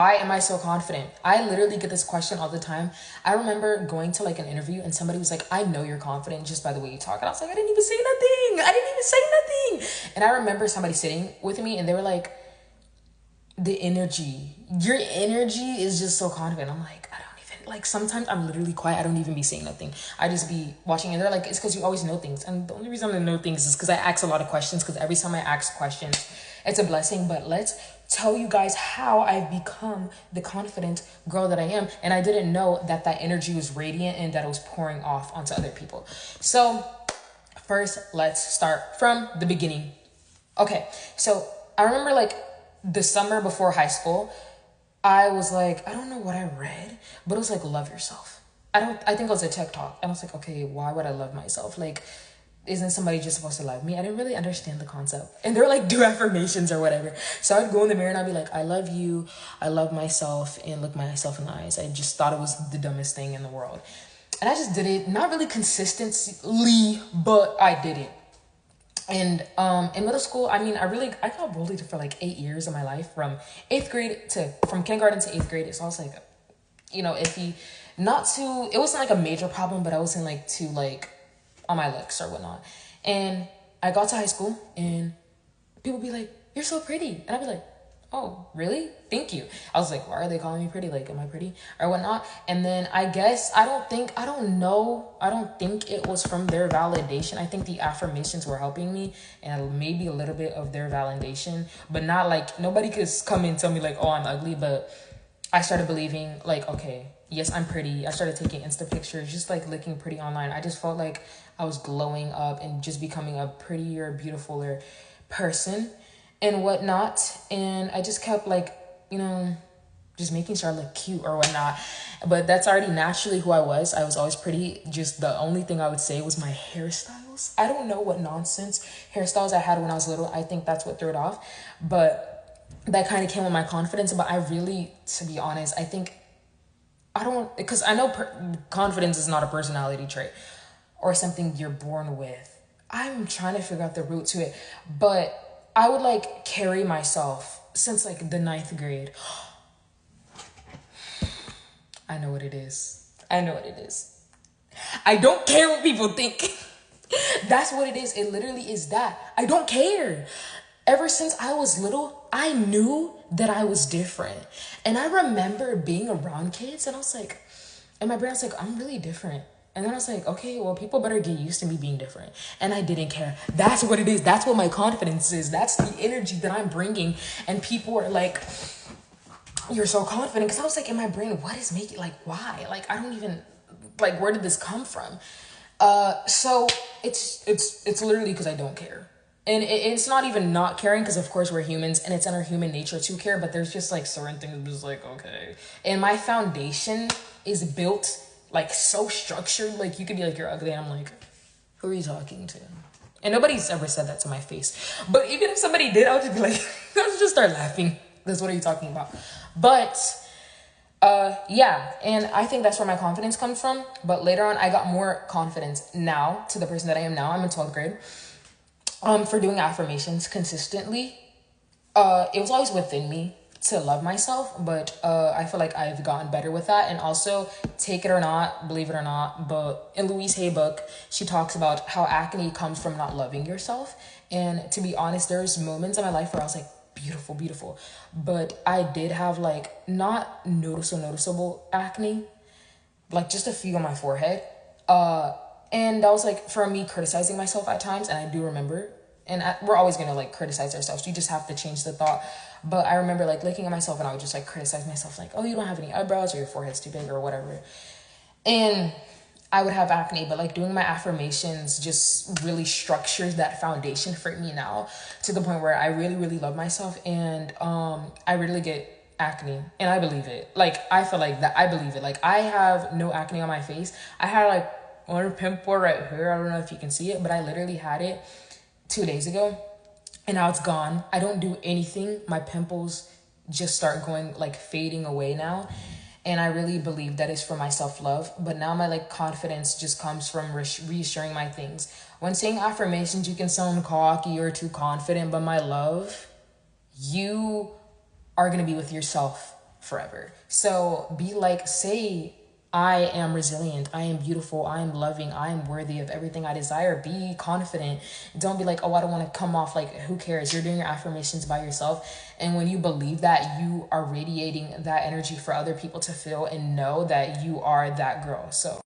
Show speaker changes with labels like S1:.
S1: Why am I so confident? I literally get this question all the time. I remember going to like an interview and somebody was like, I know you're confident just by the way you talk. And I was like, I didn't even say nothing. I didn't even say nothing. And I remember somebody sitting with me and they were like, the energy, your energy is just so confident. I'm like, I don't even, like, sometimes I'm literally quiet. I don't even be saying nothing. I just be watching and they're like, it's because you always know things. And the only reason I know things is because I ask a lot of questions, because every time I ask questions, it's a blessing. But let's tell you guys how I've become the confident girl that I am. And I didn't know that that energy was radiant and that it was pouring off onto other people. So first, let's start from the beginning. Okay, so I remember like the summer before high school, I was like, I don't know what I read, but it was like, love yourself. I think it was a TikTok. And I was like, okay, why would I love myself? Like, isn't somebody just supposed to love me? I didn't really understand the concept. And they're like, do affirmations or whatever. So I'd go in the mirror and I'd be like, I love you. I love myself, and look myself in the eyes. I just thought it was the dumbest thing in the world. And I just did it, not really consistently, but I did it. And in middle school, I mean, I got bullied for like 8 years of my life, from kindergarten to 8th grade. So I was like, iffy. It wasn't like a major problem, but I wasn't like too like on my looks or whatnot. And I got to high school and people be like, you're so pretty. And I'd be like, oh, really? Thank you. I was like, why are they calling me pretty? Like, am I pretty or whatnot? And then I guess, I don't think it was from their validation. I think the affirmations were helping me, and maybe a little bit of their validation, but not like, nobody could come and tell me like, oh, I'm ugly. But I started believing like, okay, yes, I'm pretty. I started taking Insta pictures, just like looking pretty online. I just felt like I was glowing up and just becoming a prettier, beautifuler person and whatnot. And I just kept like, just making sure I look cute or whatnot. But that's already naturally who I was. I was always pretty. Just the only thing I would say was my hairstyles. I don't know what nonsense hairstyles I had when I was little. I think that's what threw it off. But that kind of came with my confidence. But I really, to be honest, I think because I know confidence is not a personality trait or something you're born with. I'm trying to figure out the root to it. But I would like carry myself since like the 9th grade. I know what it is. I don't care what people think. That's what it is. It literally is that. I don't care. Ever since I was little, I knew that I was different. And I remember being around kids and I was like, and my brain was like, I'm really different. And then I was like, okay, well, people better get used to me being different. And I didn't care. That's what it is. That's what my confidence is. That's the energy that I'm bringing. And people are like, you're so confident. Because I was like, in my brain, what is making, like, why? Like, I don't even, like, where did this come from? So it's literally because I don't care. And it's not even not caring, because of course we're humans and it's in our human nature to care, but there's just like certain things just like, okay. And my foundation is built like so structured, like you could be like, you're ugly, and I'm like, who are you talking to? And nobody's ever said that to my face. But even if somebody did, I would just be like, I would just start laughing. That's what are you talking about? But yeah, and I think that's where my confidence comes from. But later on, I got more confidence now to the person that I am now. I'm in 12th grade. For doing affirmations consistently. It was always within me to love myself, but I feel like I've gotten better with that. And also, take it or not, believe it or not, but in Louise Hay book, she talks about how acne comes from not loving yourself. And to be honest, there's moments in my life where I was like, beautiful, but I did have like not noticeable acne, like just a few on my forehead. And that was like for me criticizing myself at times, and I do remember, and we're always gonna like criticize ourselves. You just have to change the thought. But I remember like looking at myself and I would just like criticize myself, like, oh, you don't have any eyebrows, or your forehead's too big, or whatever. And I would have acne, but like doing my affirmations just really structures that foundation for me now, to the point where I really love myself. And I really get acne, and I believe it. Like, I feel like that I believe it. Like, I have no acne on my face. I had like one pimple right here. I don't know if you can see it, but I literally had it 2 days ago, and now it's gone. I don't do anything. My pimples just start going like fading away now. And I really believe that is for my self-love. But now my like confidence just comes from reassuring my things. When saying affirmations, you can sound cocky or too confident, but my love, you are going to be with yourself forever. So be like, say, I am resilient, I am beautiful, I am loving, I am worthy of everything I desire. Be confident. Don't be like, oh, I don't want to come off like, who cares? You're doing your affirmations by yourself. And when you believe that, you are radiating that energy for other people to feel and know that you are that girl. So